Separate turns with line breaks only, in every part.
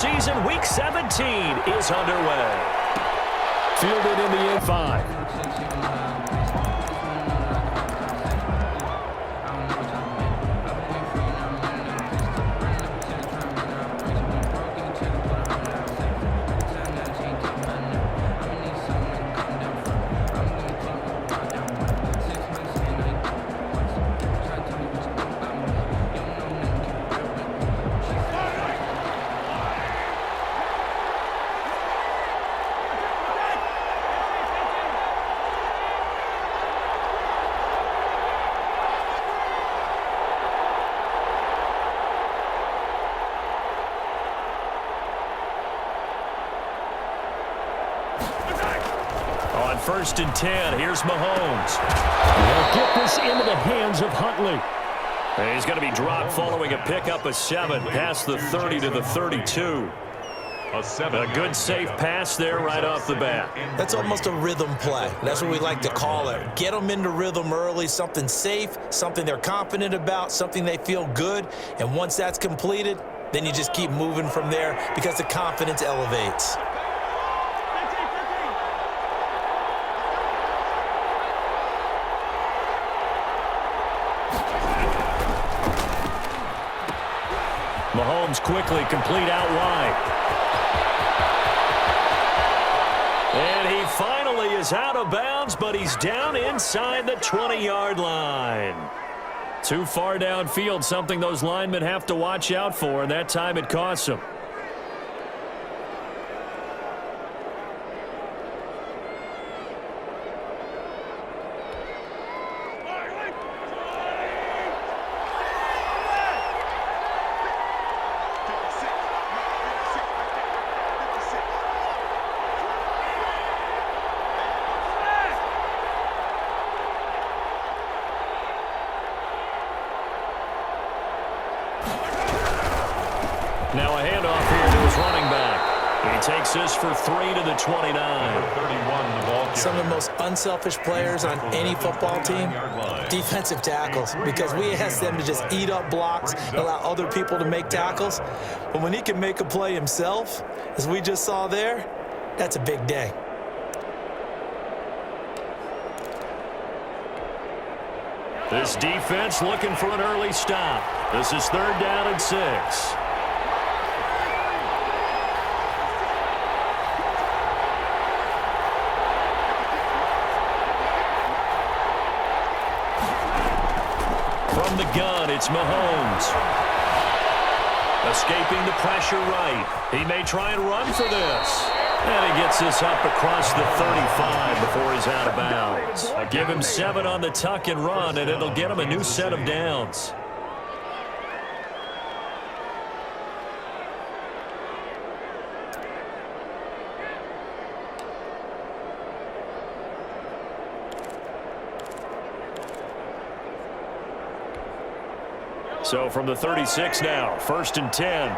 Season Week 17 is underway. Fielded in the in-5. On 1st and 10, here's Mahomes. They'll get this into the hands of Huntley. And he's going to be dropped following a pickup of 7 past the 30 to the 32. A good safe pass there right off the bat.
That's almost a rhythm play. That's what we like to call it. Get them into rhythm early, something safe, something they're confident about, something they feel good. And once that's completed, then you just keep moving from there because the confidence elevates.
Mahomes quickly complete out wide. And he finally is out of bounds, but he's down inside the 20-yard line. Too far downfield, something those linemen have to watch out for, and that time it costs them. Now a handoff here to his running back. He takes this for 3 to the 29.
Some of the most unselfish players on any football team, defensive tackles, because we ask them to just eat up blocks and allow other people to make tackles. But when he can make a play himself, as we just saw there, that's a big day.
This defense looking for an early stop. This is 3rd down and 6. From the gun, it's Mahomes. Escaping the pressure right. He may try and run for this. And he gets this up across the 35 before he's out of bounds. Give him 7 on the tuck and run, and it'll get him a new set of downs. So from the 36 now, 1st and 10.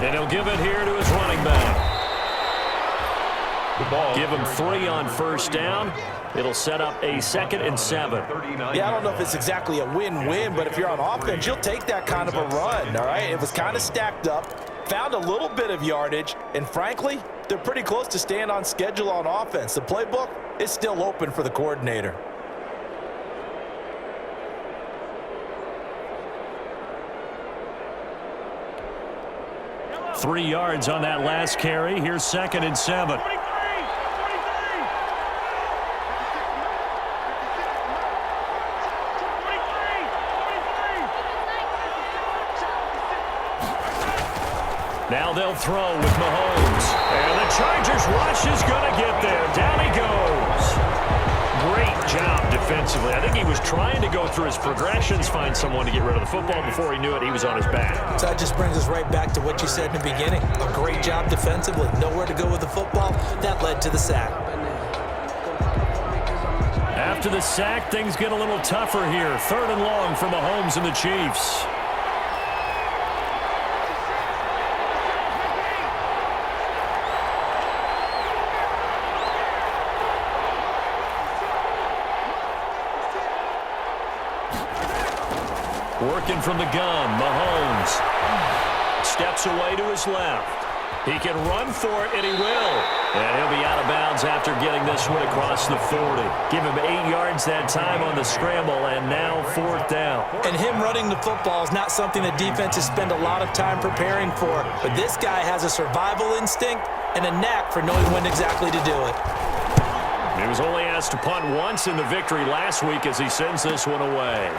And he'll give it here to his running back. Give him 3 on 1st down. It'll set up a 2nd and 7.
Yeah, I don't know if it's exactly a win-win, but if you're on offense, you'll take that kind of a run, all right? It was kind of stacked up, found a little bit of yardage, and frankly, they're pretty close to staying on schedule on offense. The playbook is still open for the coordinator.
Three yards on that last carry. Here's 2nd and 7. Now they'll throw with Mahomes. And the Chargers rush is going to get there. Down he goes. Great job defensively. I think he was trying to go through his progressions, find someone to get rid of the football. Before he knew it, he was on his back.
So that just brings us right back to what you said in the beginning. A great job defensively. Nowhere to go with the football. That led to the sack.
After the sack, things get a little tougher here. 3rd and long for Mahomes and the Chiefs. working from the gun. Mahomes steps away to his left. He can run for it, and he will. And he'll be out of bounds after getting this one across the 40. Give him 8 yards that time on the scramble, and now 4th down.
And him running the football is not something that defenses spend a lot of time preparing for. But this guy has a survival instinct and a knack for knowing when exactly to do it.
He was only asked to punt once in the victory last week as he sends this one away.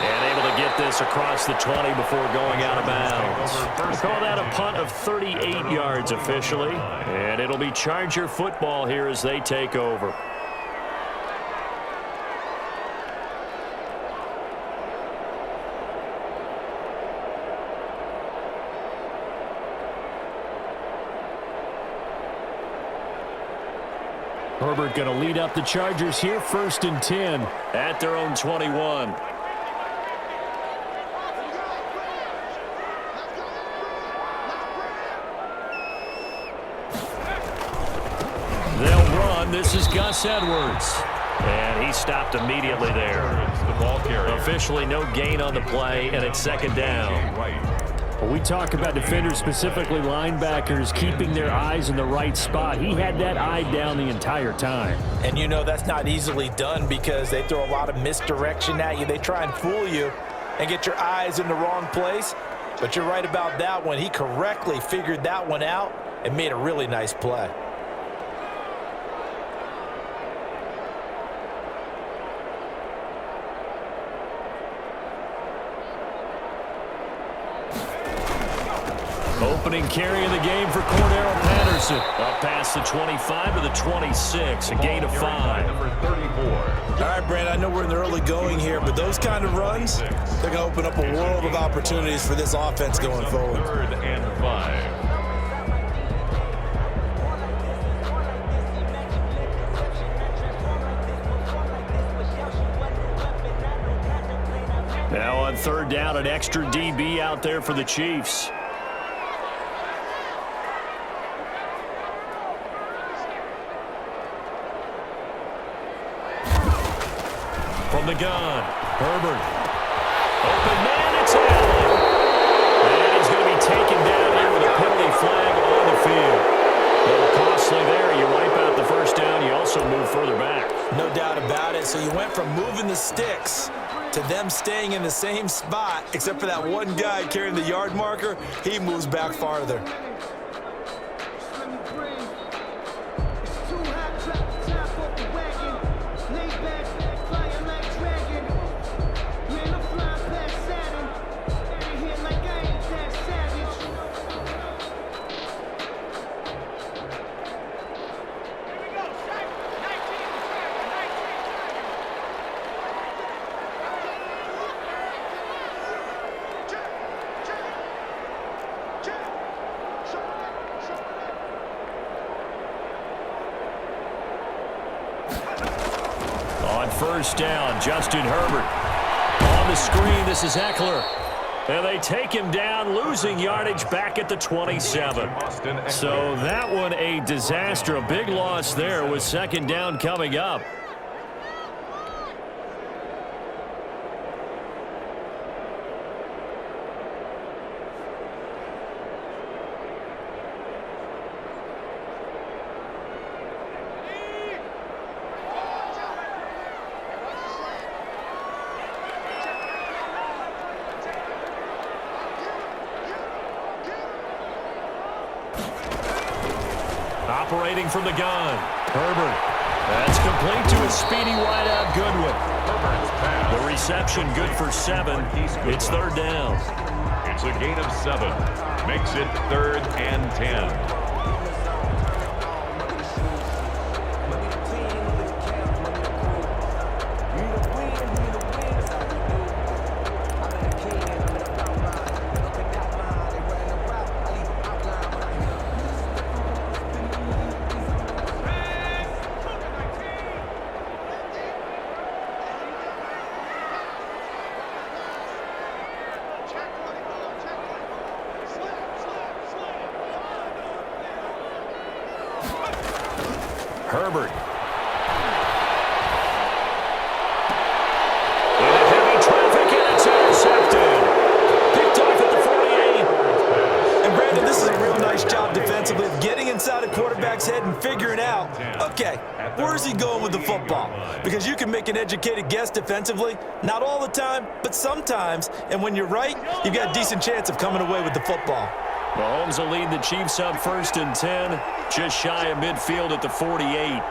And able to get this across the 20 before going out of bounds. We'll call that a punt of 38 yards officially. And it'll be Charger football here as they take over. Herbert going to lead up the Chargers here, 1st and 10 at their own 21. They'll run. This is Gus Edwards. And he stopped immediately there. Officially no gain on the play, and it's 2nd down. Well, we talk about defenders, specifically linebackers, keeping their eyes in the right spot. He had that eye down the entire time.
And you know that's not easily done because they throw a lot of misdirection at you. They try and fool you and get your eyes in the wrong place. But you're right about that one. He correctly figured that one out and made a really nice play.
Opening carry of the game for Cordero Patterson. Up past the 25 to the 26, a gain of 5.
All right, Brand, I know we're in the early going here, but those kind of runs, they're going to open up a world of opportunities for this offense going forward.
3rd and 5.
Now on 3rd down, an extra DB out there for the Chiefs. From the gun, Herbert. Open man, it's Allen. And he's going to be taken down here with a penalty flag on the field. A little costly there. You wipe out the 1st down. You also move further back.
No doubt about it. So you went from moving the sticks to them staying in the same spot, except for that one guy carrying the yard marker. He moves back farther.
On 1st down, Justin Herbert. On the screen, this is Eckler. And they take him down, losing yardage back at the 27. So that one a disaster. A big loss there with 2nd down coming up. Operating from the gun, Herbert. That's complete to his speedy wideout Goodwin. The reception good for 7. It's 3rd down.
It's a gain of 7. Makes it 3rd and 10.
Herbert. Into heavy traffic, and it's intercepted.
nice job defensively of getting inside a quarterback's head and figuring out, okay, where's he going with the football? Because you can make an educated guess defensively, not all the time, but sometimes. And when you're right, you've got a decent chance of coming away with the football.
Mahomes will lead the Chiefs up 1st and 10, just shy of midfield at the 48.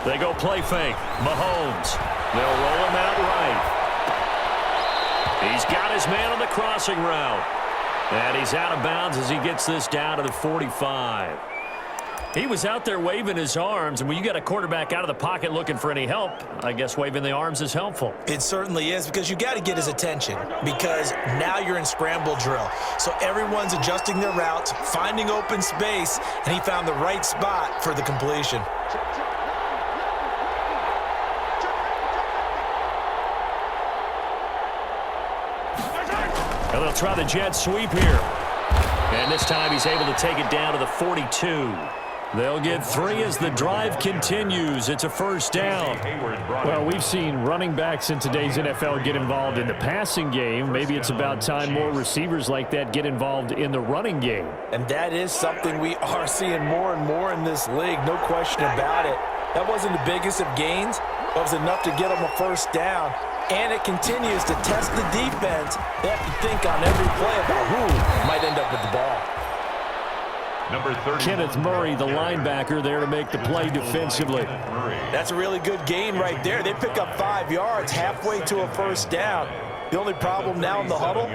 They go play fake. Mahomes. They'll roll him out right. He's got his man on the crossing route. And he's out of bounds as he gets this down to the 45. He was out there waving his arms, and when you got a quarterback out of the pocket looking for any help, I guess waving the arms is helpful.
It certainly is, because you got to get his attention, because now you're in scramble drill. So everyone's adjusting their routes, finding open space, and he found the right spot for the completion.
And they'll try the jet sweep here. And this time he's able to take it down to the 42. They'll get 3 as the drive continues. It's a 1st down.
Well, we've seen running backs in today's NFL get involved in the passing game. Maybe it's about time more receivers like that get involved in the running game.
And that is something we are seeing more and more in this league, no question about it. That wasn't the biggest of gains, but it was enough to get them a 1st down. And it continues to test the defense. They have to think on every play about who might end up with the ball.
Number 30.
Kenneth Murray, the linebacker, there to make the play defensively.
That's a really good gain right there. They pick up 5 yards halfway to a 1st down. The only problem now in the huddle,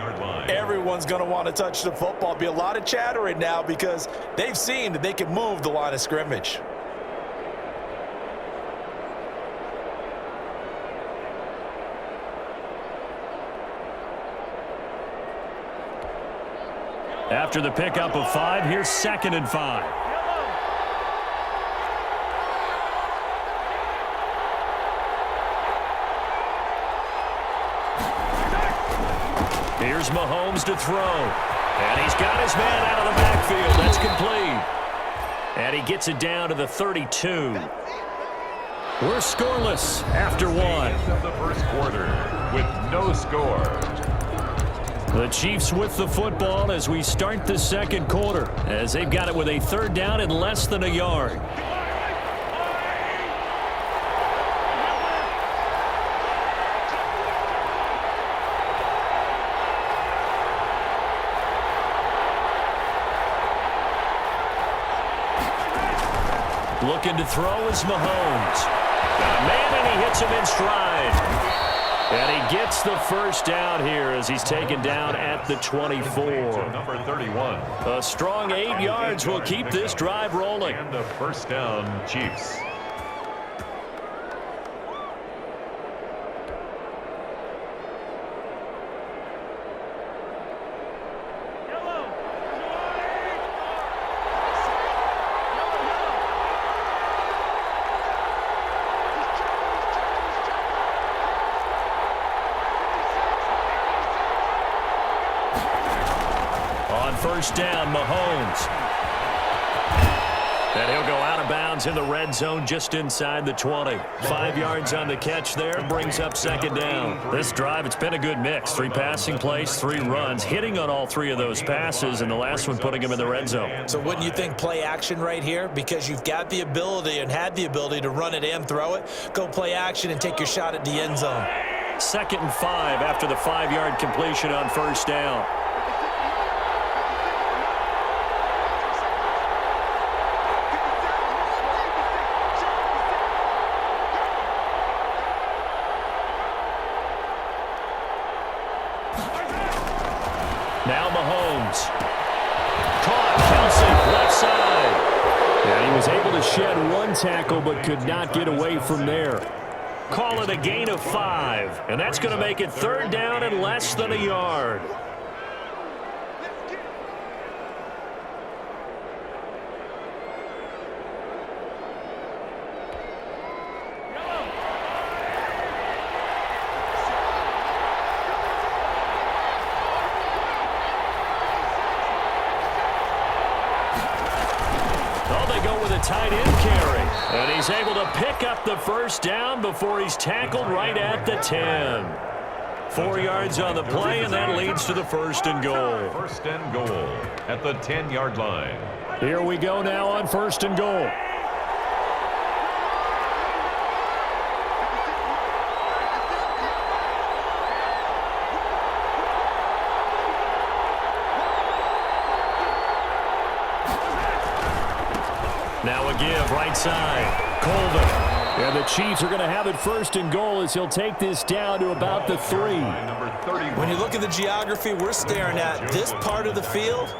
everyone's going to want to touch the football. Be a lot of chattering now because they've seen that they can move the line of scrimmage.
After the pickup of 5, here's 2nd and 5. Here's Mahomes to throw. And he's got his man out of the backfield. That's complete. And he gets it down to the 32. We're scoreless after 1.
Of the 1st quarter with no score.
The Chiefs with the football as we start the 2nd quarter, as they've got it with a 3rd down and less than a yard. Looking to throw is Mahomes. Got a man, and he hits him in stride. And he gets the 1st down here as he's taken down at the 24.
Number 31.
A strong 8 yards will keep this drive rolling.
And the 1st down, Chiefs.
On 1st down, Mahomes. And he'll go out of bounds in the red zone just inside the 20. 5 yards on the catch there, brings up 2nd down. This drive, it's been a good mix. 3 passing plays, 3 runs, hitting on all 3 of those passes, and the last one putting him in the red zone.
So wouldn't you think play action right here? Because you've got the ability and had the ability to run it and throw it. Go play action and take your shot at the end zone.
2nd and 5 after the 5-yard completion on 1st down. Now Mahomes. Caught. Kelsey, left side.
Yeah, he was able to shed 1 tackle but could not get away from there.
Call it a gain of 5. And that's going to make it 3rd down and less than a yard. Tight end carry. And he's able to pick up the first down before he's tackled right at the 10. 4 yards on the play, and that leads to the first and goal.
First and goal at the 10-yard line.
Here we go now on first and goal.
Now a give, right side. Colvin.
And the Chiefs are going to have it first and goal as he'll take this down to about the 3.
When you look at the geography we're staring at, this part of the field,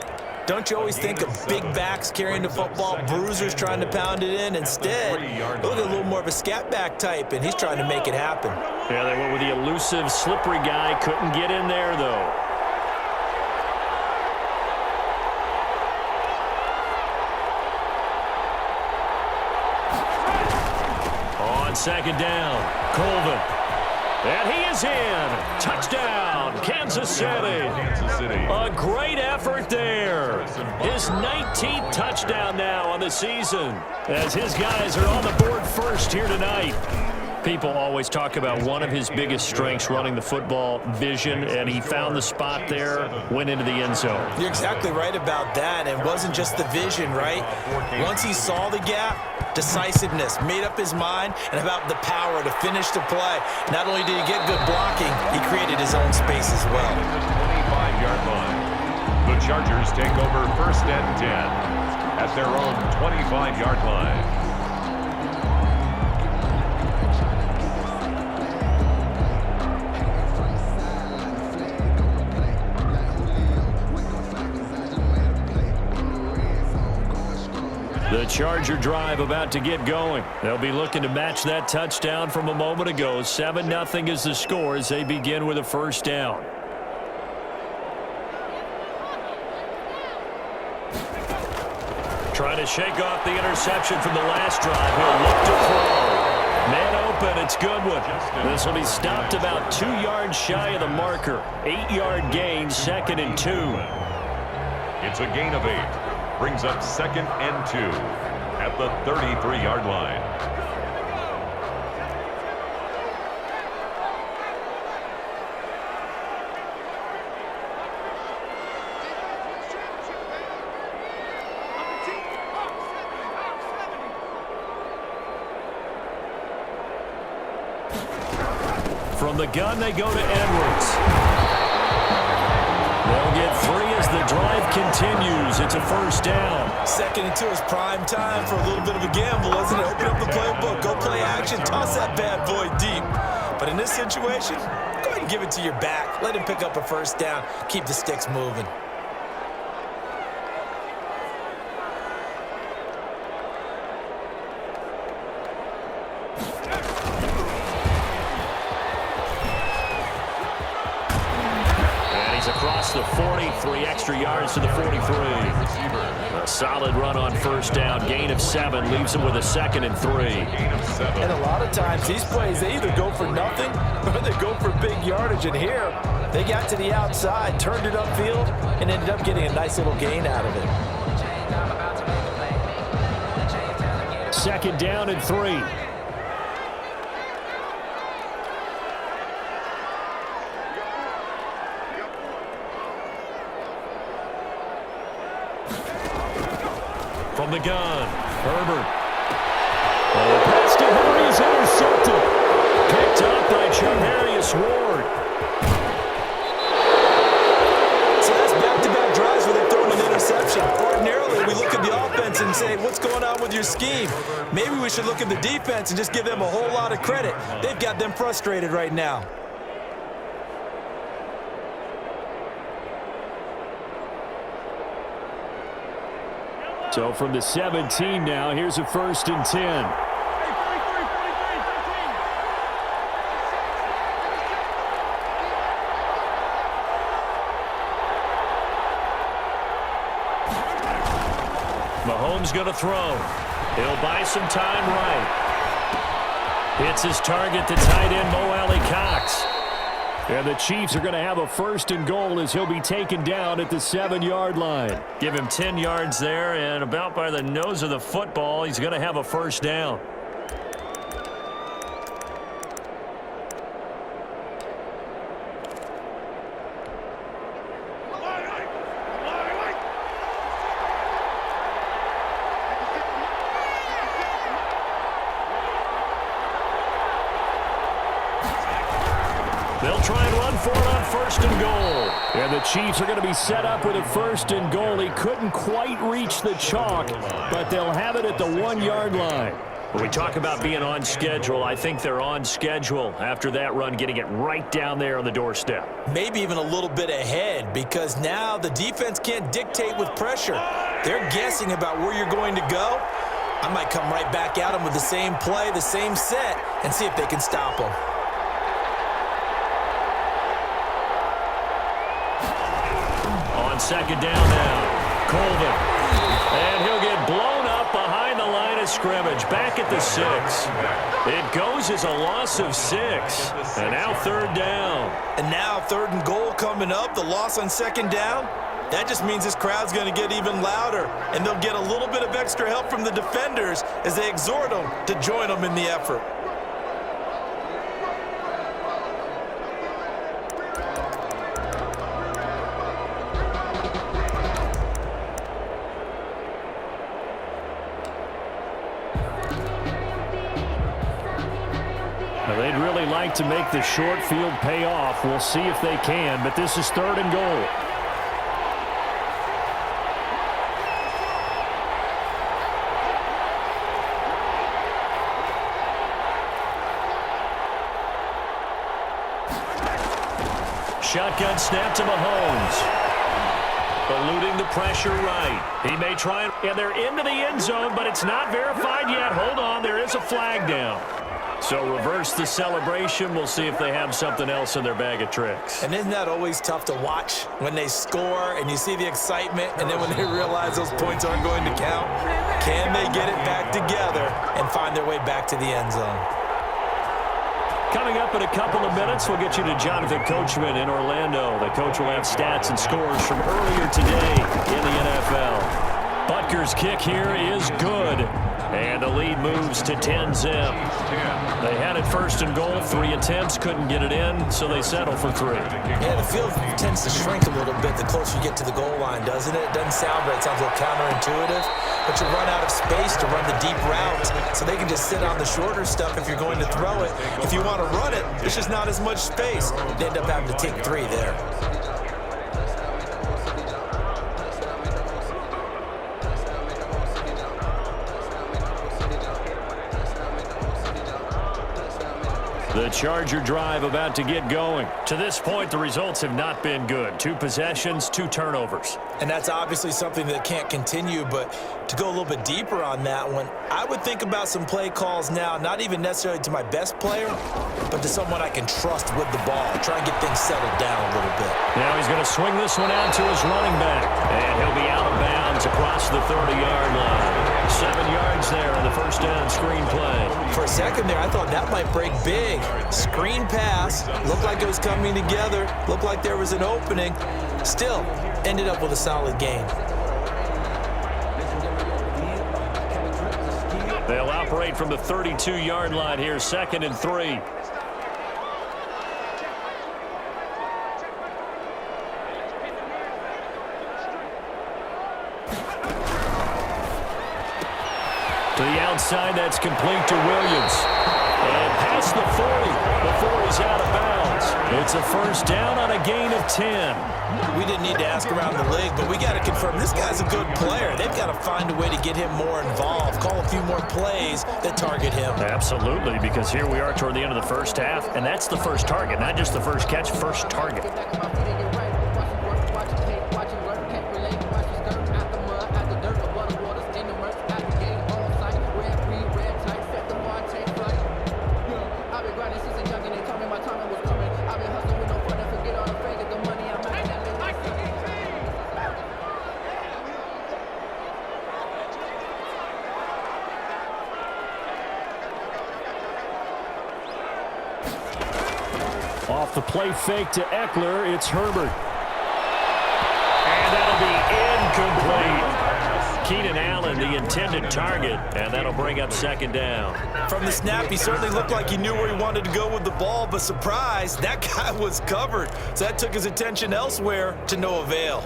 don't you always think of big backs carrying the football, bruisers trying to pound it in? Instead, look at a little more of a scat back type, and he's trying to make it happen.
Yeah, they went with the elusive, slippery guy. Couldn't get in there, though. Second down, Colvin. And he is in. Touchdown, Kansas City. A great effort there. His 19th touchdown now on the season, as his guys are on the board first here tonight. People always talk about one of his biggest strengths, running the football, vision, and he found the spot there, went into the end zone.
You're exactly right about that, and it wasn't just the vision, right? Once he saw the gap, decisiveness, made up his mind, and about the power to finish the play. Not only did he get good blocking, he created his own space as well.
25-yard line. The Chargers take over first and 10 at their own 25-yard line.
The Charger drive about to get going. They'll be looking to match that touchdown from a moment ago. 7-0 is the score as they begin with a first down. Trying to shake off the interception from the last drive. He'll look to throw. Man open, it's Goodwin. This will be stopped about 2 yards shy of the marker. 8-yard gain, 2nd and 2.
It's a gain of 8. Brings up 2nd and 2 at the 33-yard line.
From the gun, they go to Edwards. They'll get 3 as the drive continues. It's a first down.
2nd and 2 is prime time for a little bit of a gamble, isn't it? Open up the playbook, go play action, toss that bad boy deep. But in this situation, go ahead and give it to your back. Let him pick up a first down. Keep the sticks moving.
Across the 40, 3 extra yards to the 43. A solid run on first down. Gain of 7 leaves him with a 2nd and 3.
And a lot of times these plays, they either go for nothing or they go for big yardage. And here, they got to the outside, turned it upfield, and ended up getting a nice little gain out of it.
2nd down and 3.
From the gun, Herbert. The pass to Henry is intercepted. Picked up by Charvarius Ward.
So that's back-to-back drives where they throw an interception. Ordinarily, we look at the offense and say, what's going on with your scheme? Maybe we should look at the defense and just give them a whole lot of credit. They've got them frustrated right now.
So from the 17 now, here's a 1st and 10.
Mahomes going to throw. He'll buy some time right. Hits his target, the tight end, Mo Alley Cox.
And the Chiefs are going to have a 1st and goal as he'll be taken down at the 7-yard line.
Give him 10 yards there, and about by the nose of the football, he's going to have a 1st down. They'll try and run for it on 1st and goal.
And the Chiefs are going to be set up with a 1st and goal. He couldn't quite reach the chalk, but they'll have it at the 1-yard line.
When we talk about being on schedule, I think they're on schedule after that run, getting it right down there on the doorstep.
Maybe even a little bit ahead, because now the defense can't dictate with pressure. They're guessing about where you're going to go. I might come right back at them with the same play, the same set, and see if they can stop them.
On 2nd down now, Colvin. And he'll get blown up behind the line of scrimmage, back at the 6. It goes as a loss of 6. And now 3rd down.
And now 3rd and goal coming up, the loss on 2nd down. That just means this crowd's going to get even louder, and they'll get a little bit of extra help from the defenders as they exhort them to join them in the effort.
They'd really like to make the short field pay off. We'll see if they can, but this is 3rd and goal.
Shotgun snap to Mahomes. Eluding the pressure right. He may try and they're into the end zone, but it's not verified yet. Hold on, there is a flag down. So reverse the celebration. We'll see if they have something else in their bag of tricks.
And isn't that always tough to watch when they score and you see the excitement, and then when they realize those points aren't going to count? Can they get it back together and find their way back to the end zone?
Coming up in a couple of minutes, we'll get you to Jonathan Coachman in Orlando. The coach will have stats and scores from earlier today in the NFL. Butker's kick here is good. And the lead moves to 10-zip. They had it 1st and goal, 3 attempts, couldn't get it in, so they settle for 3.
Yeah, the field tends to shrink a little bit the closer you get to the goal line, doesn't it? It doesn't sound right. It sounds a little counterintuitive. But you run out of space to run the deep routes, so they can just sit on the shorter stuff if you're going to throw it. If you want to run it, there's just not as much space. They end up having to take 3 there.
The Charger drive about to get going. To this point, the results have not been good. 2 possessions, 2 turnovers.
And that's obviously something that can't continue, but to go a little bit deeper on that one, I would think about some play calls now, not even necessarily to my best player, but to someone I can trust with the ball. Try and get things settled down a little bit.
Now he's going to swing this one out to his running back. And he'll be out of bounds across the 30-yard line. 7 yards there on the 1st down screen play.
For a second there, I thought that might break big. Screen pass, looked like it was coming together, looked like there was an opening. Still, ended up with a solid gain.
They'll operate from the 32-yard line here, 2nd and 3. To the outside, that's complete to Williams. And past the 40 before he's out of bounds. It's a 1st down on a gain of 10.
We didn't need to ask around the league, but we got to confirm this guy's a good player. They've got to find a way to get him more involved, call a few more plays that target him.
Absolutely, because here we are toward the end of the 1st half, and that's the 1st target, not just the 1st catch, 1st target.
Off the play fake to Eckler, it's Herbert. And that'll be incomplete. Keenan Allen, the intended target, and that'll bring up second down.
From the snap, he certainly looked like he knew where he wanted to go with the ball, but surprise, that guy was covered. So that took his attention elsewhere to no avail.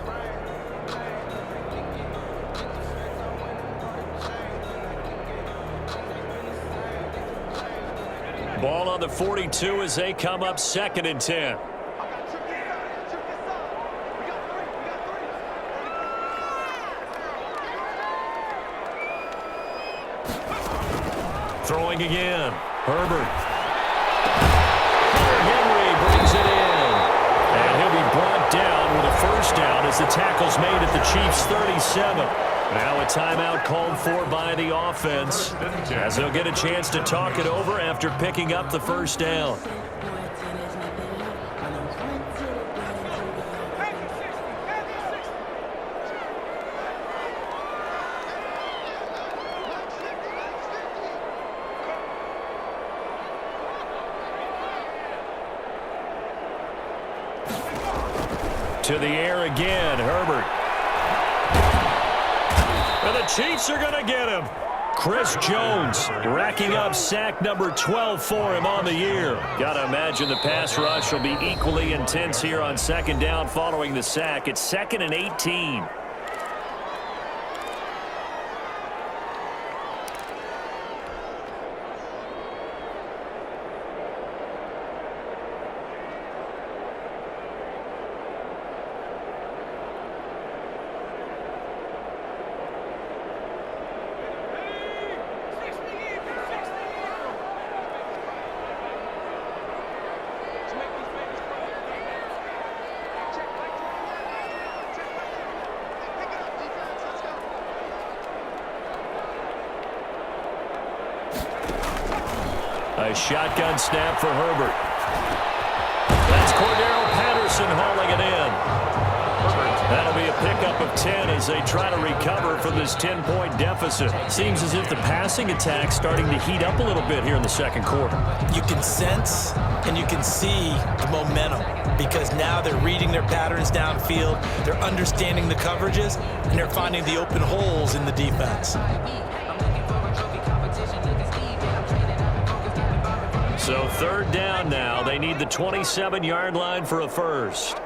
Ball on the 42 as they come up 2nd and 10. Throwing again. Herbert. Henry brings it in. And he'll be brought down with a first down as the tackle's made at the Chiefs' 37. Now a timeout called for by the offense as they'll get a chance to talk it over after picking up the first down. To the air again, Herbert. And the Chiefs are going to get him. Chris Jones racking up sack number 12 for him on the year. Got to imagine the pass rush will be equally intense here on 2nd down following the sack. It's 2nd and 18. A shotgun snap for Herbert. That's Cordero Patterson hauling it in. That'll be a pickup of 10 as they try to recover from this 10-point deficit. Seems as if the passing attack's starting to heat up a little bit here in the second quarter.
You can sense and you can see the momentum because now they're reading their patterns downfield, they're understanding the coverages, and they're finding the open holes in the defense.
So 3rd down now. They need the 27-yard line for a first.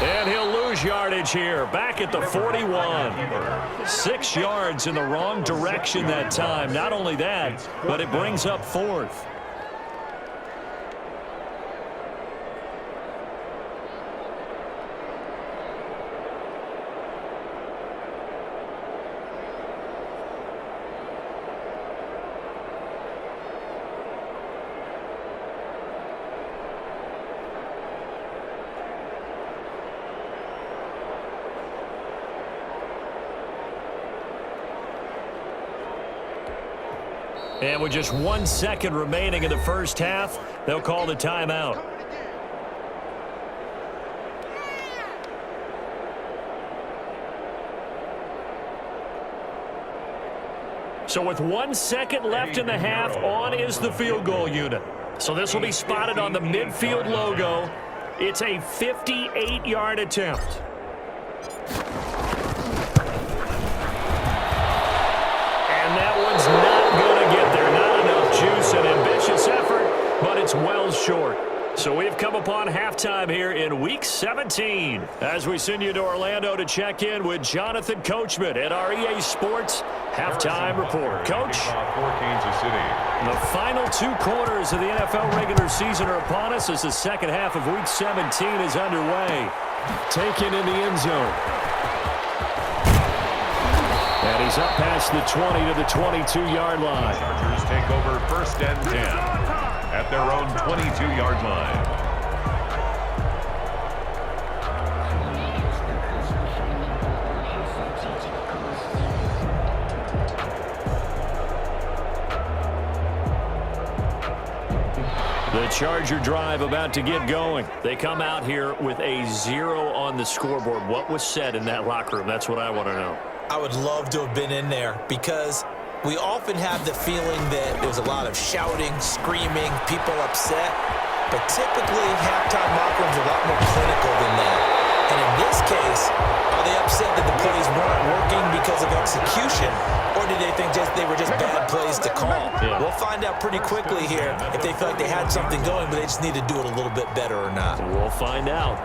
And he'll lose yardage here. Back at the 41. 6 yards in the wrong direction that time. Not only that, but it brings up 4th. And with just 1 second remaining in the first half, they'll call the timeout. So with 1 second left in the half, on is the field goal unit. So this will be spotted on the midfield logo. It's a 58-yard attempt. And that one's not going to get there. Not enough juice, an ambitious effort, but it's well short. So we've come upon halftime here in Week 17 as we send you to Orlando to check in with Jonathan Coachman at our EA Sports Halftime Report. Coach,
For Kansas City.
the final 2 quarters of the NFL regular season are upon us as the second half of Week 17 is underway.
Taken in the end zone. And he's up past the 20 to the 22-yard line.
Chargers take over 1st and 10 at their own 22-yard line.
The
Charger drive about to get going. They come out here with a 0 on the scoreboard. What was said in that locker room? That's what I want to know.
I would love to have been in there because we often have the feeling that there's a lot of shouting, screaming, people upset. But typically, halftime locker rooms are a lot more clinical than that. And in this case, are they upset that the plays weren't working because of execution, or did they think they were just bad plays to call?
Yeah.
We'll find out pretty quickly here if they feel like they had something going, but they just need to do it a little bit better or not.
We'll find out.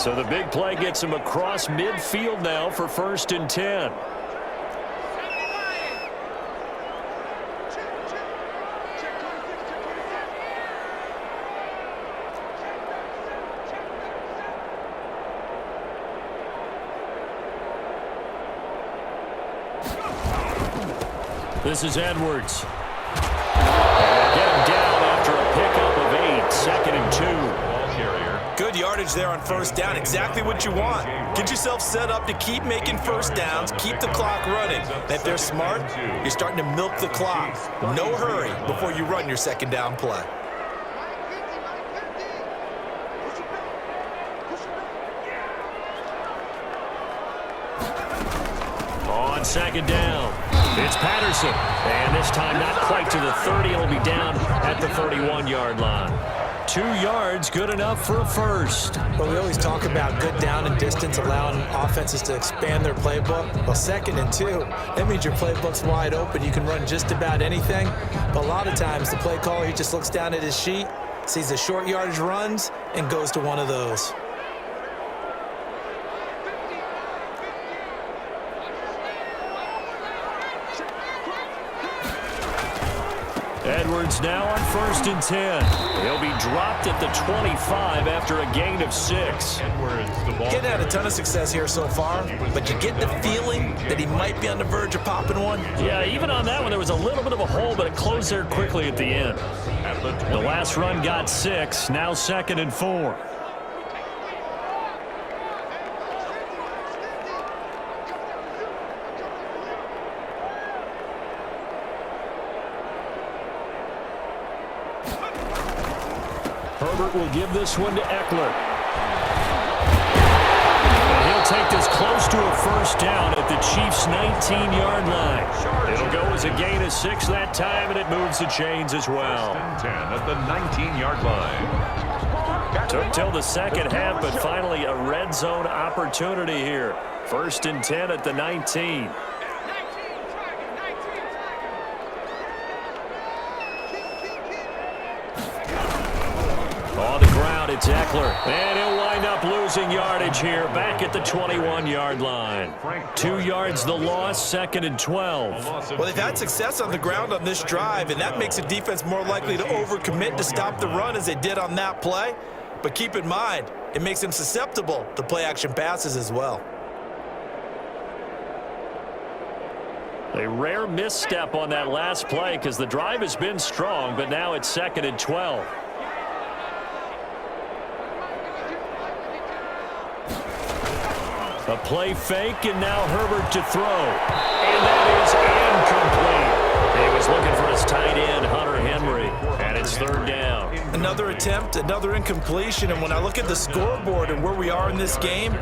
So the big play gets him across midfield now for 1st and 10. This is Edwards. And get him down after a pickup of 8, 2nd and 2.
Ball carrier.
Good yardage there on 1st down, exactly what you want. Get yourself set up to keep making 1st downs, keep the clock running. And if they're smart, you're starting to milk the clock. No hurry before you run your 2nd down play.
On 2nd down, it's Patterson. And this time not quite to the 30. It'll be down at the 31-yard line. 2 yards, good enough for a first.
Well, we always talk about good down and distance, allowing offenses to expand their playbook. Well, 2nd and 2, that means your playbook's wide open. You can run just about anything. But a lot of times, the play caller, he just looks down at his sheet, sees the short yardage runs, and goes to one of those.
Edwards now on 1st and 10. He'll be dropped at the 25 after a gain of 6.
Edwards, the ball
Getting had a
carrier.
ton of success here so far, but you get the feeling that he might be on the verge of popping one.
Yeah, even on that one, there was a little bit of a hole, but it closed there quickly at the end.
At the
The last run got 6, now 2nd and 4. Herbert will give this one to Eckler. And he'll take this close to a 1st down at the Chiefs' 19-yard line. It'll go as a gain of 6 that time, and it moves the chains as well.
1st and 10 at the 19-yard line.
Took till the 2nd half, but finally a red zone opportunity here. 1st and 10 at the 19. On the ground, it's Eckler. And he'll wind up losing yardage here, back at the 21-yard line. 2 yards the loss, 2nd and 12.
Well, they've had success on the ground on this drive, and that makes a defense more likely to overcommit to stop the run as they did on that play. But keep in mind, it makes them susceptible to play-action passes as well.
A rare misstep on that last play because the drive has been strong, but now it's 2nd and 12. A play fake, and now Herbert to throw. And that is incomplete. He was looking for his tight end, Hunter Henry, and it's 3rd down.
Another attempt, another incompletion, and when I look at the scoreboard and where we are in this game,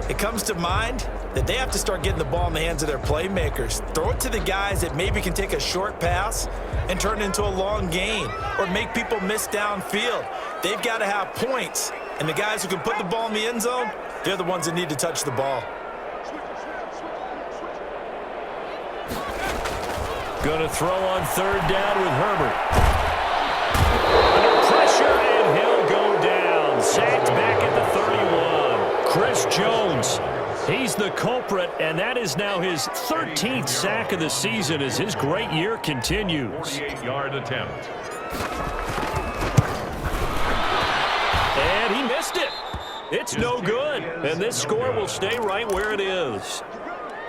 it comes to mind that they have to start getting the ball in the hands of their playmakers. Throw it to the guys that maybe can take a short pass and turn it into a long gain or make people miss downfield. They've got to have points, and the guys who can put the ball in the end zone, they're the ones that need to touch the ball.
Going to throw on 3rd down with Herbert. Under pressure, and he'll go down. Sacked back at the 31. Chris Jones, he's the culprit, and that is now his 13th sack of the season as his great year continues.
48-yard attempt.
And he missed it. It's no good, and this score will stay right where it is.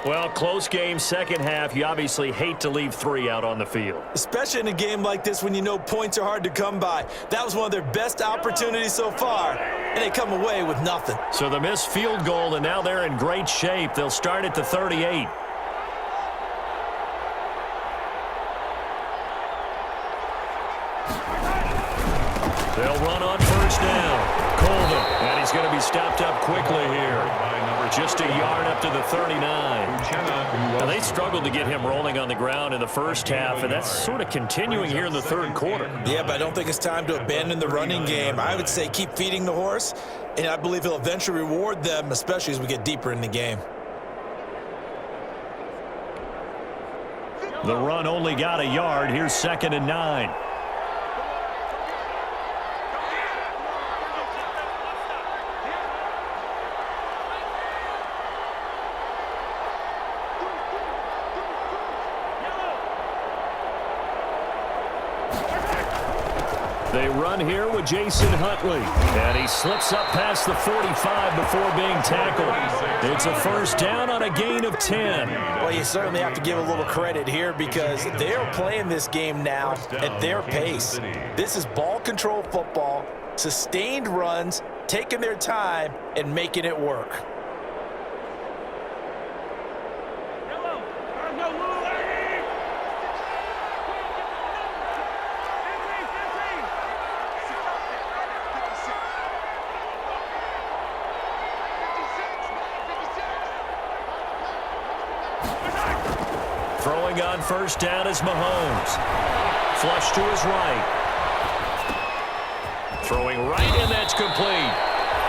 Well, close game, 2nd half. You obviously hate to leave 3 out on the field.
Especially in a game like this when you know points are hard to come by. That was one of their best opportunities so far, and they come away with nothing.
So the missed field goal, and now they're in great shape. They'll start at the 38. They'll run on first down. Colvin, and he's going to be stopped up quickly here. Just a yard up to the 39. Now, they struggled to get him rolling on the ground in the first half, and that's sort of continuing here in the third quarter.
Yeah, but I don't think it's time to abandon the running game. I would say keep feeding the horse, and I believe he'll eventually reward them, especially as we get deeper in the game.
The run only got a yard. Here's 2nd and 9. They run here with Jason Huntley, and he slips up past the 45 before being tackled. It's a first down on a gain of 10.
Well, you certainly have to give a little credit here because they're playing this game now at their pace. This is ball control football, sustained runs, taking their time, and making it work.
Throwing on first down is Mahomes. Flush to his right. Throwing right, and that's complete.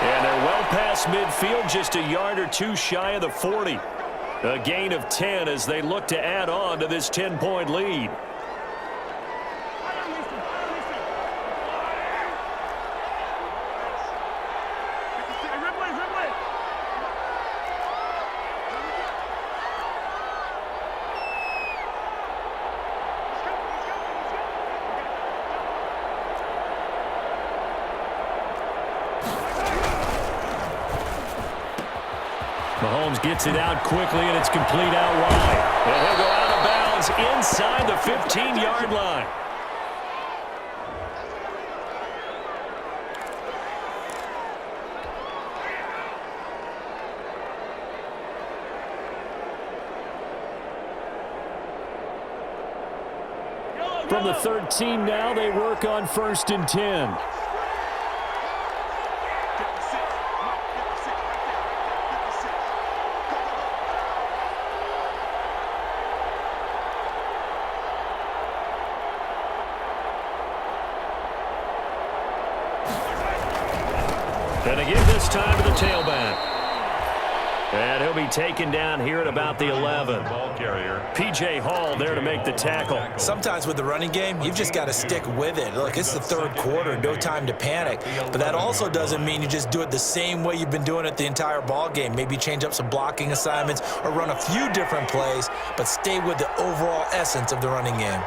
And they're well past midfield, just a yard or two shy of the 40. A gain of 10 as they look to add on to this 10-point lead. Mahomes gets it out quickly, and it's complete out wide. And he'll go out of bounds inside the 15-yard line. From the 13 now, they work on 1st and 10. And again this time to the tailback. And he'll be taken down here at about the 11.
Ball carrier.
P.J. Hall there to make the tackle.
Sometimes with the running game, you've just got to stick with it. Look, it's the third quarter, no time to panic. But that also doesn't mean you just do it the same way you've been doing it the entire ball game. Maybe change up some blocking assignments or run a few different plays, but stay with the overall essence of the running game.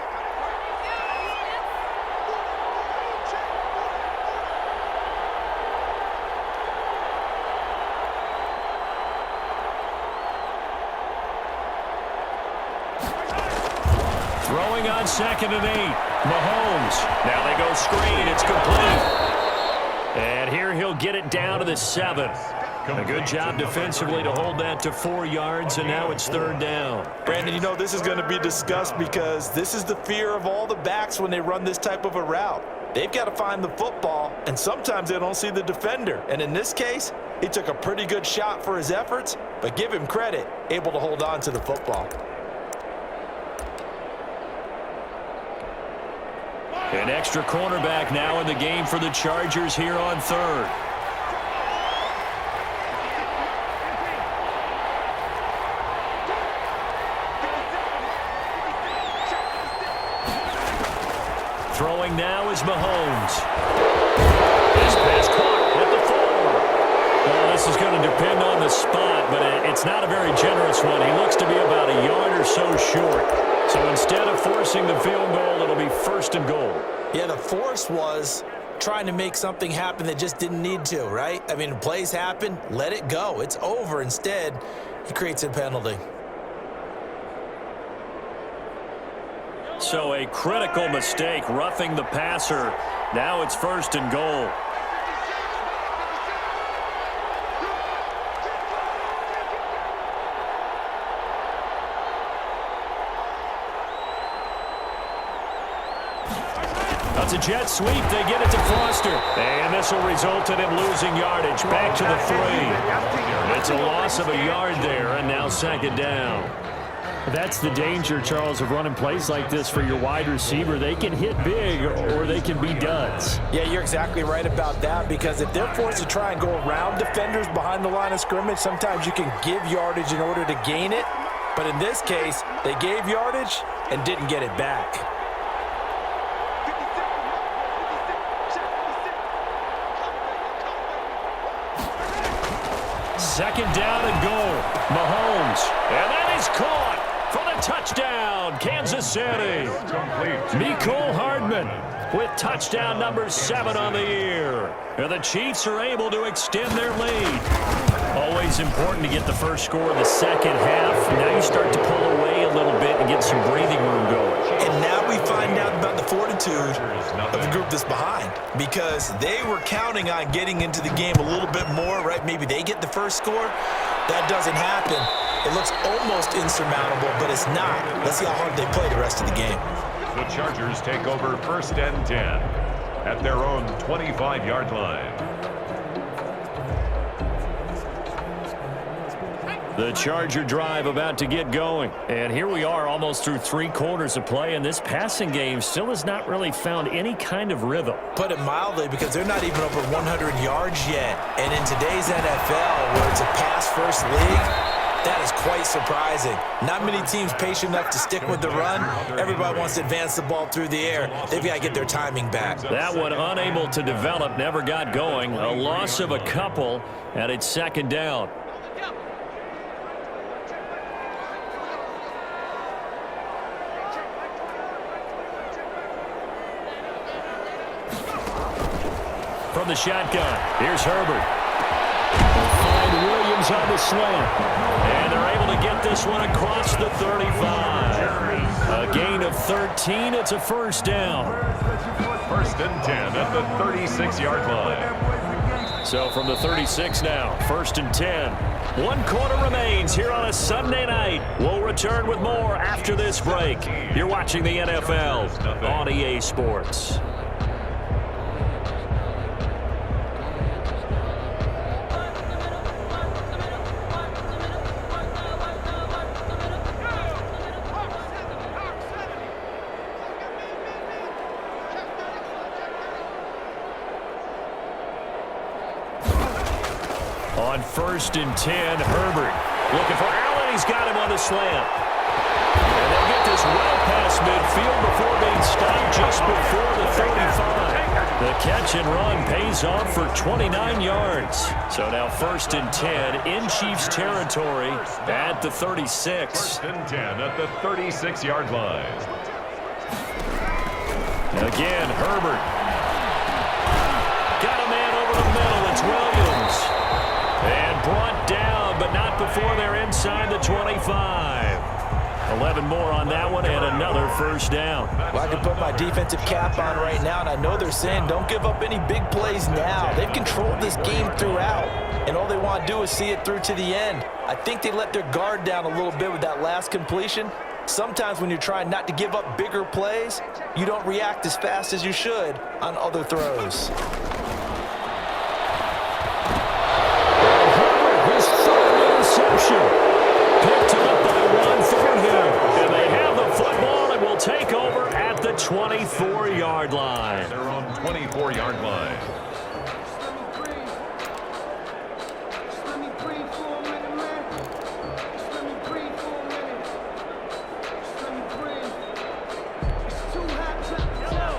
Throwing on 2nd and 8. Mahomes. Now they go screen. It's complete. And here he'll get it down to the 7. A good job defensively to hold that to 4 yards, and now it's 3rd down.
Brandon, you know, this is going to be discussed because this is the fear of all the backs when they run this type of a route. They've got to find the football, and sometimes they don't see the defender. And in this case, he took a pretty good shot for his efforts, but give him credit, able to hold on to the football.
An extra cornerback now in the game for the Chargers here on 3rd. Throwing now is Mahomes. This pass caught at the 4. Well, this is going to depend on the spot, but it's not a very generous one. He looks to be about a yard or so short. So instead of forcing the field goal, it'll be 1st and goal.
Yeah, the force was trying to make something happen that just didn't need to, right? I mean, plays happen, let it go. It's over. Instead, he creates a penalty.
So a critical mistake, roughing the passer. Now it's 1st and goal. That's a jet sweep. They get it to Foster. And this will result in him losing yardage. Back to the 3. It's a loss of a yard there, and now second down. That's the danger, Charles, of running plays like this for your wide receiver. They can hit big or they can be duds.
Yeah, you're exactly right about that, because if they're forced to try and go around defenders behind the line of scrimmage, sometimes you can give yardage in order to gain it. But in this case, they gave yardage and didn't get it back.
Second down and goal. Mahomes. And that is caught for the touchdown, Kansas City. Mecole Hardman with touchdown number 7 on the year. And the Chiefs are able to extend their lead. Always important to get the first score in the second half. Now you start to pull away a little bit and get some breathing room going.
And now we find out about the fortitude of the group that's behind, because they were counting on getting into the game a little bit more, right? Maybe they get the first score. That doesn't happen. It looks almost insurmountable, but it's not. Let's see how hard they play the rest of the game.
The Chargers take over 1st and 10 at their own 25-yard line.
The Charger drive about to get going. And here we are almost through 3 quarters of play, and this passing game still has not really found any kind of rhythm.
Put it mildly, because they're not even over 100 yards yet. And in today's NFL, where it's a pass-first league, that is quite surprising. Not many teams patient enough to stick with the run. Everybody wants to advance the ball through the air. They've got to get their timing back.
That one unable to develop, never got going. A loss of a couple, and it's second down. From the shotgun, here's Herbert. And Williams on the slant. And they're able to get this one across the 35. A gain of 13. It's a first down.
1st and 10 at the 36-yard line.
So from the 36 now, 1st and 10. 1 quarter remains here on a Sunday night. We'll return with more after this break. You're watching the NFL on EA Sports. On 1st and 10, Herbert looking for Allen. He's got him on the slant. And they'll get this well past midfield before being stopped just before the 35. The catch and run pays off for 29 yards. So now 1st and 10 in Chiefs territory at the 36.
1st and 10 at the 36-yard line.
Again, Herbert. Got a man over the middle. It's Williams. And brought down, but not before they're inside the 25. 11 more on that one, and another first down.
Well, I can put my defensive cap on right now, and I know they're saying don't give up any big plays now. They've controlled this game throughout, and all they want to do is see it through to the end. I think they let their guard down a little bit with that last completion. Sometimes when you're trying not to give up bigger plays, you don't react as fast as you should on other throws.
Picked up by 1 for him. And they have the football and will take over at the 24-yard line.
Their own 24-yard line.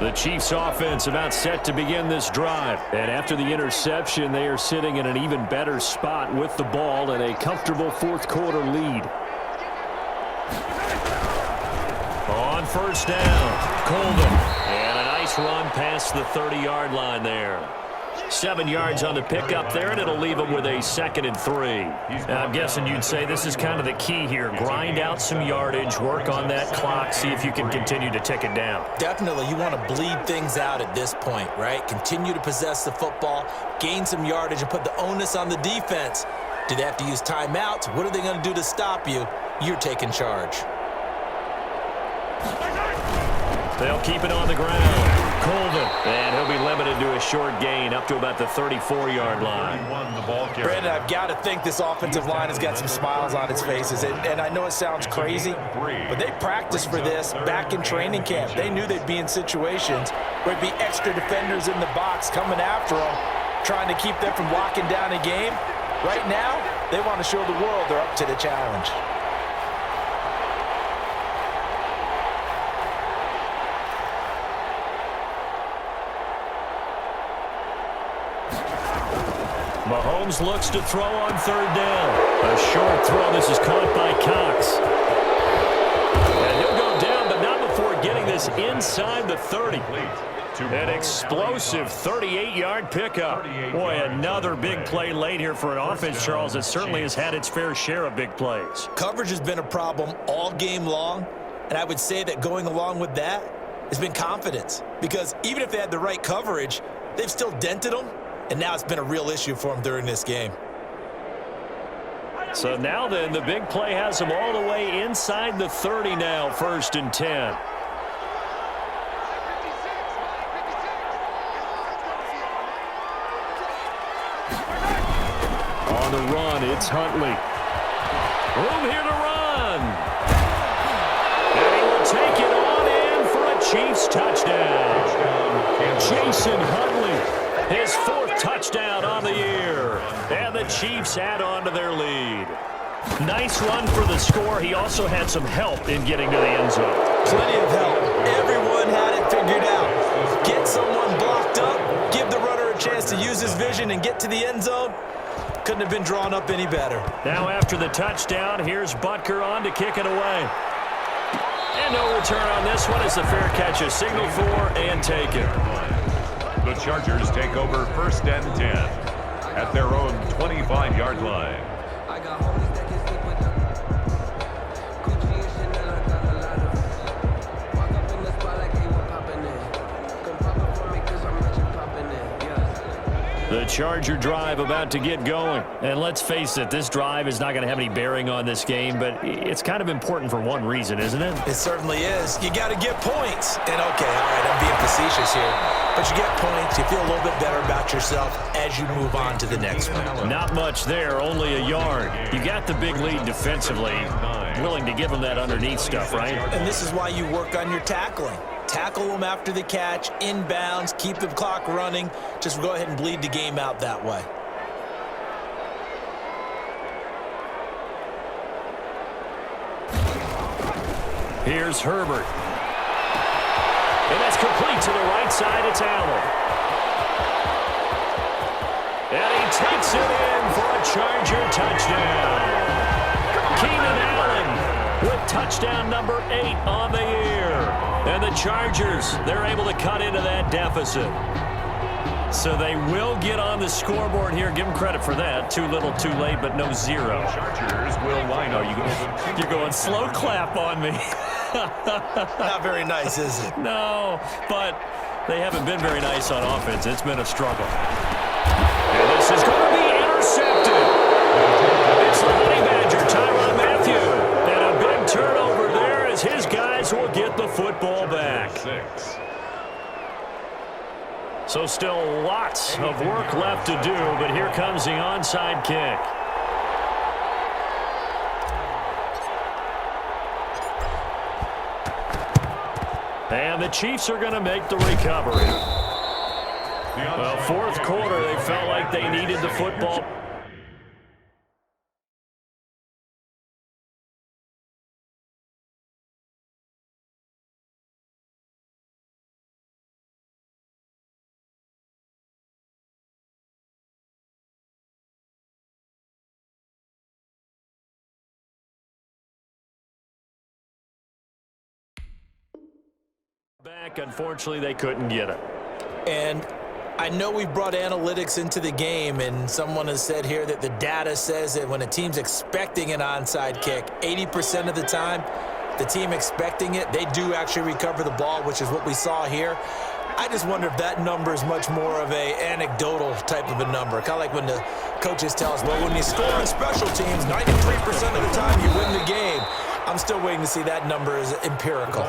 The Chiefs offense about set to begin this drive. And after the interception, they are sitting in an even better spot with the ball and a comfortable 4th quarter lead. On 1st down, Colvin. And a nice run past the 30-yard line there. 7 yards on the pickup there, and it'll leave them with a 2nd and 3. Now, I'm guessing you'd say this is kind of the key here. Grind out some yardage, work on that clock, see if you can continue to tick it down.
Definitely, you want to bleed things out at this point, right? Continue to possess the football, gain some yardage, and put the onus on the defense. Do they have to use timeouts? What are they going to do to stop you? You're taking charge.
They'll keep it on the ground. Colvin. And he'll be limited to a short gain up to about the 34-yard line.
Brandon, I've got to think this offensive line has got some smiles on its faces. And I know it sounds crazy, but they practiced for this back in training camp. They knew they'd be in situations where there'd be extra defenders in the box coming after them, trying to keep them from locking down a game. Right now, they want to show the world they're up to the challenge.
Mahomes looks to throw on third down. A short throw. This is caught by Cox. And he'll go down, but not before getting this inside the 30. An explosive 38-yard pickup. Boy, another big play late here for an offense, Charles, that certainly has had its fair share of big plays.
Coverage has been a problem all game long, and I would say that going along with that has been confidence. Because even if they had the right coverage, they've still dented them. And now it's been a real issue for him during this game.
So now then, the big play has him all the way inside the 30 now, 1st and 10. On the run, it's Huntley. Room here to run. And he will take it on in for a Chiefs touchdown. Jason Huntley. His 4th touchdown on the year. And the Chiefs add on to their lead. Nice run for the score. He also had some help in getting to the end zone.
Plenty of help. Everyone had it figured out. Get someone blocked up, give the runner a chance to use his vision and get to the end zone. Couldn't have been drawn up any better.
Now after the touchdown, here's Butker on to kick it away. And no return on this one as the fair catch is signaled for and taken.
The Chargers take over 1st and 10 at their own 25-yard line.
The Charger drive about to get going. And let's face it, this drive is not going to have any bearing on this game, but it's kind of important for one reason, isn't it?
It certainly is. You got to get points. And okay, all right, I'm being facetious here. But you get points, you feel a little bit better about yourself as you move on to the next one.
Not much there, only a yard. You got the big lead defensively. Willing to give them that underneath stuff, right?
And this is why you work on your tackling. Tackle them after the catch, inbounds, keep the clock running. Just go ahead and bleed the game out that way.
Here's Herbert. And that's complete to the right side. It's Allen. And he takes it in for a Charger touchdown. Keenan Allen with touchdown number 8 on the year. And the Chargers, they're able to cut into that deficit. So they will get on the scoreboard here. Give them credit for that. Too little, too late, but no 0.
Chargers will line up.
You're going slow clap on me.
Not very nice, is it?
No, but they haven't been very nice on offense. It's been a struggle. And this is going to be intercepted. It's the Honey Badger, Tyrann Mathieu. And a big turnover there as his guys will get the football back. So still lots of work left to do, but here comes the onside kick. And the Chiefs are going to make the recovery. Well, 4th quarter, they felt like they needed the football. Back, unfortunately, they couldn't get it.
And I know we've brought analytics into the game, and someone has said here that the data says that when a team's expecting an onside kick, 80% of the time, the team expecting it, they do actually recover the ball, which is what we saw here. I just wonder if that number is much more of a anecdotal type of a number. Kind of like when the coaches tell us, well, when you score on special teams, 93% of the time you win the game. I'm still waiting to see that number is empirical.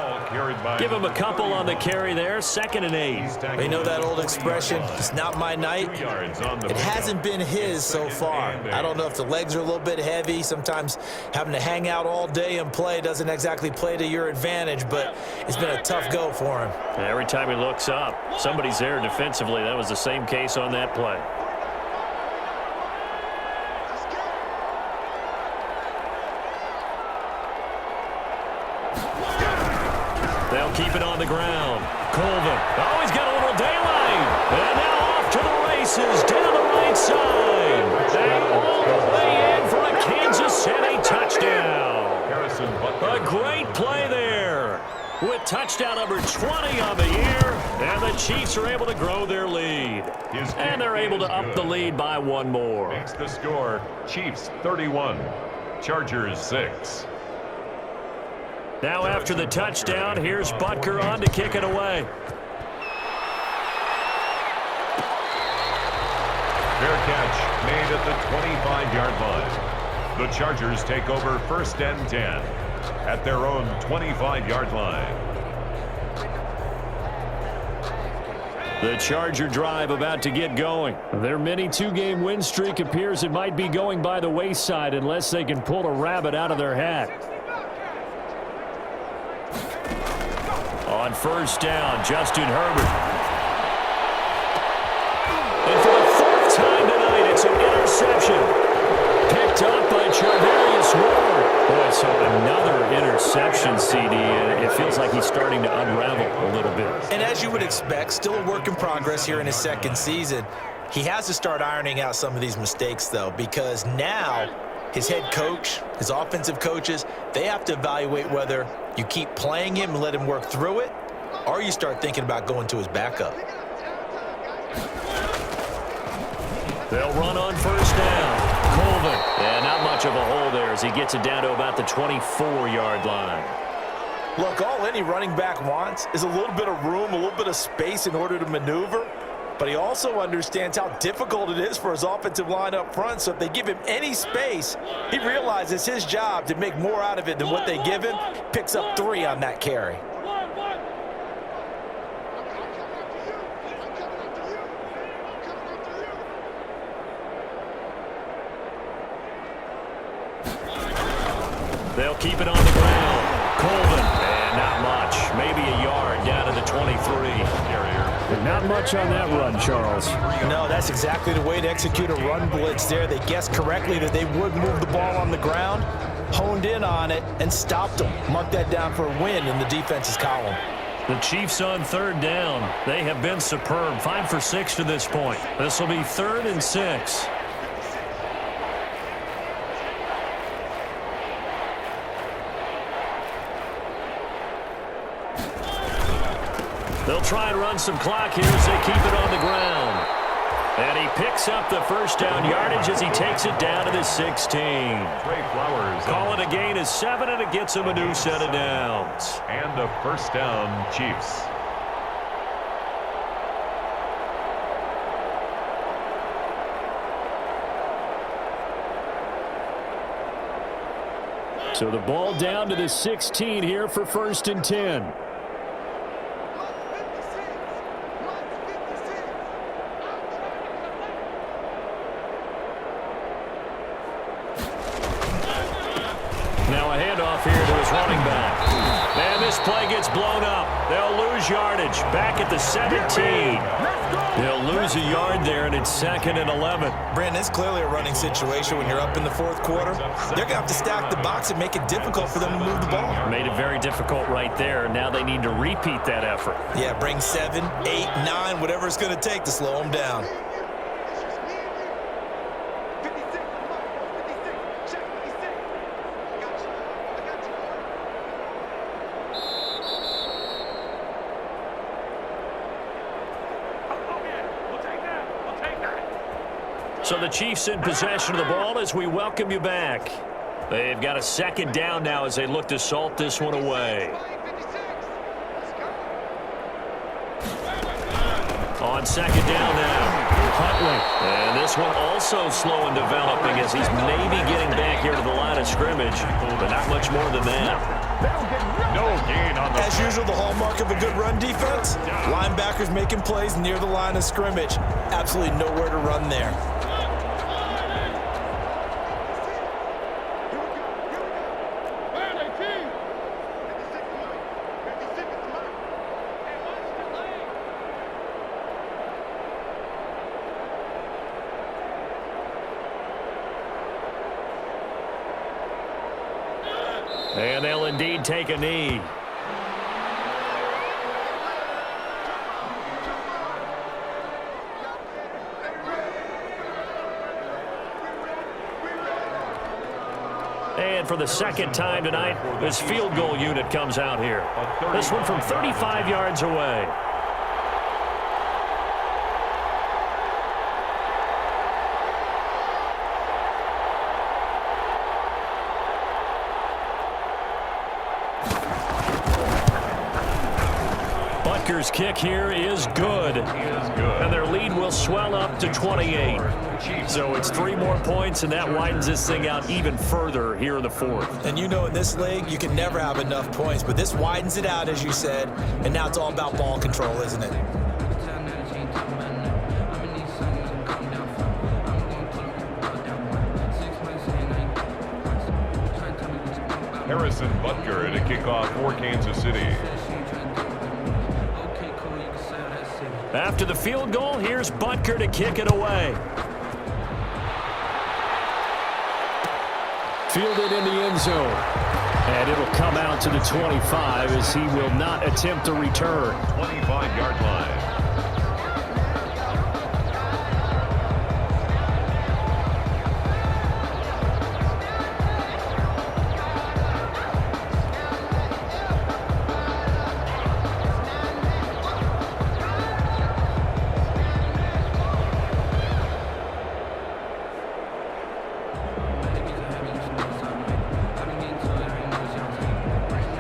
Give him a couple on the carry there, 2nd and 8.
You know that old expression, it's not my night? It hasn't been his so far. I don't know if the legs are a little bit heavy. Sometimes having to hang out all day and play doesn't exactly play to your advantage, but it's been a tough go for him.
Every time he looks up, somebody's there defensively. That was the same case on that play. They'll keep it on the ground. Colvin. Oh, he's got a little daylight. And now off to the races down the right side. And all the way in for a Kansas City touchdown. A great play there with touchdown number 20 on the year. And the Chiefs are able to grow their lead. And they're able to up the lead by 1 more.
Makes the score Chiefs 31, Chargers 6.
Now after the touchdown, here's Butker on to kick it away.
Fair catch made at the 25-yard line. The Chargers take over 1st and 10 at their own 25-yard line.
The Charger drive about to get going. Their mini 2-game win streak appears it might be going by the wayside unless they can pull a rabbit out of their hat. On 1st down, Justin Herbert. And for the 4th time tonight, it's an interception. Picked up by Charvarius Ward. Boy, so another interception, CD. And it feels like he's starting to unravel a little bit.
And as you would expect, still a work in progress here in his 2nd season. He has to start ironing out some of these mistakes, though, because now his head coach, his offensive coaches, they have to evaluate whether you keep playing him and let him work through it, or you start thinking about going to his backup.
They'll run on 1st down. Colvin. Yeah, not much of a hole there as he gets it down to about the 24-yard line.
Look, all any running back wants is a little bit of room, a little bit of space in order to maneuver. But he also understands how difficult it is for his offensive line up front. So if they give him any space, he realizes his job to make more out of it than what they give him. Picks up 3 on that carry.
They'll keep it on the ground. Colvin. And not much. Maybe a yard down to the 23. Not much on that run, Charles.
No, that's exactly the way to execute a run blitz there. They guessed correctly that they would move the ball on the ground, honed in on it, and stopped them. Mark that down for a win in the defense's column.
The Chiefs on 3rd down. They have been superb. 5 for 6 to this point. This will be 3rd and 6. They'll try and run some clock here as they keep it on the ground. And he picks up the 1st down yardage as he takes it down to the 16.
Trey Flowers.
Call it a gain of 7, and it gets him a new set of downs.
And a 1st down, Chiefs.
So the ball down to the 16 here for 1st and 10. Now a handoff here to his running back. And this play gets blown up. They'll lose yardage back at the 17. They'll lose a yard there, and it's 2nd and 11.
Brandon, it's clearly a running situation when you're up in the 4th quarter. They're going to have to stack the box and make it difficult for them to move the ball.
Made it very difficult right there. Now they need to repeat that effort.
Yeah, bring 7, 8, 9, whatever it's going to take to slow them down.
So the Chiefs in possession of the ball as we welcome you back. They've got a 2nd down now as they look to salt this one away. On 2nd down now. Huntley.
And this one also slow in developing as he's maybe getting back here to the line of scrimmage, but not much more than that.
No gain on the...
As usual, the hallmark of a good run defense, linebackers making plays near the line of scrimmage. Absolutely nowhere to run there.
And they'll indeed take a knee. And for the second time tonight, this field goal unit comes out here. This one from 35 yards away. Butker's kick here is good. And their lead will swell up to 28. So it's 3 more points, and that widens this thing out even further here in the fourth.
And you know in this league, you can never have enough points, but this widens it out, as you said, and now it's all about ball control, isn't it?
Harrison Butker to kick off for Kansas City.
After the field goal, here's Butker to kick it away. Fielded in the end zone. And it'll come out to the 25 as he will not attempt a return.
25-yard line.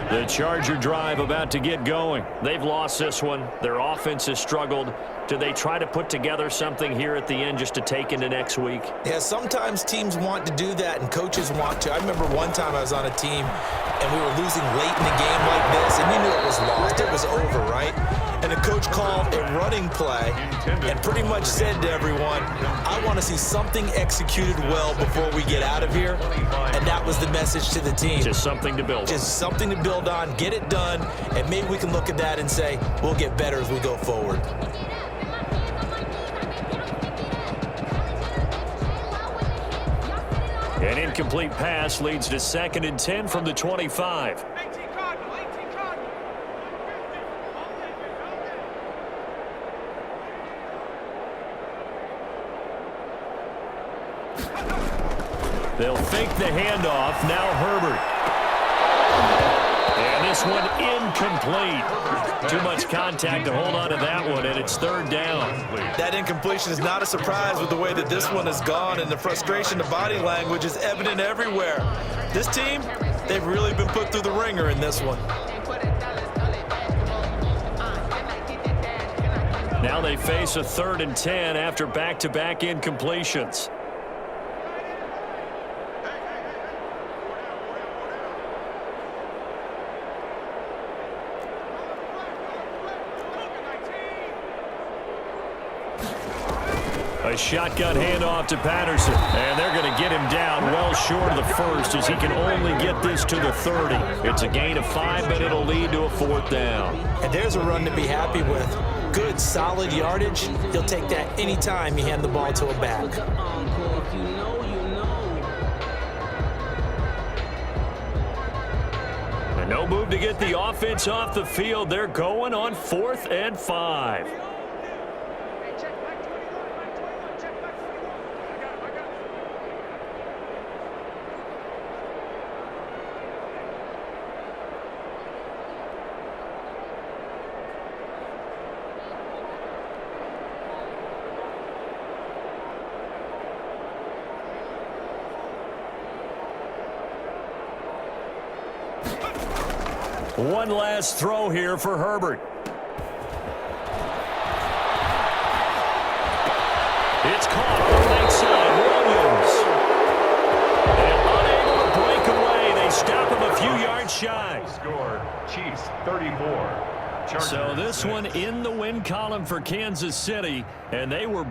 The Charger drive about to get going. They've lost this one. Their offense has struggled. Do they try to put together something here at the end just to take into next week?
Yeah, sometimes teams want to do that and coaches want to. I remember one time I was on a team and we were losing late in the game like this, and you knew it was lost. It was over, right? And the coach called a running play and pretty much said to everyone, I want to see something executed well before we get out of here. And that was the message to the team.
Just something to build on.
Just something to build on, get it done, and maybe we can look at that and say, we'll get better as we go forward.
An incomplete pass leads to 2nd and 10 from the 25. They'll fake the handoff. Now Herbert. And this one incomplete. Too much contact to hold on to that one, and it's 3rd down.
That incompletion is not a surprise with the way that this one has gone, and the frustration, the body language is evident everywhere. This team, they've really been put through the ringer in this one.
Now they face a 3rd and 10 after back-to-back incompletions. A shotgun handoff to Patterson. And they're going to get him down well short of the first as he can only get this to the 30. It's a gain of 5, but it'll lead to a 4th down.
And there's a run to be happy with. Good, solid yardage. He'll take that anytime you hand the ball to a back.
And no move to get the offense off the field. They're going on 4th and 5. One last throw here for Herbert.
score, Chiefs 34. Chargers
So this
6.
one in the win column for Kansas City, and they were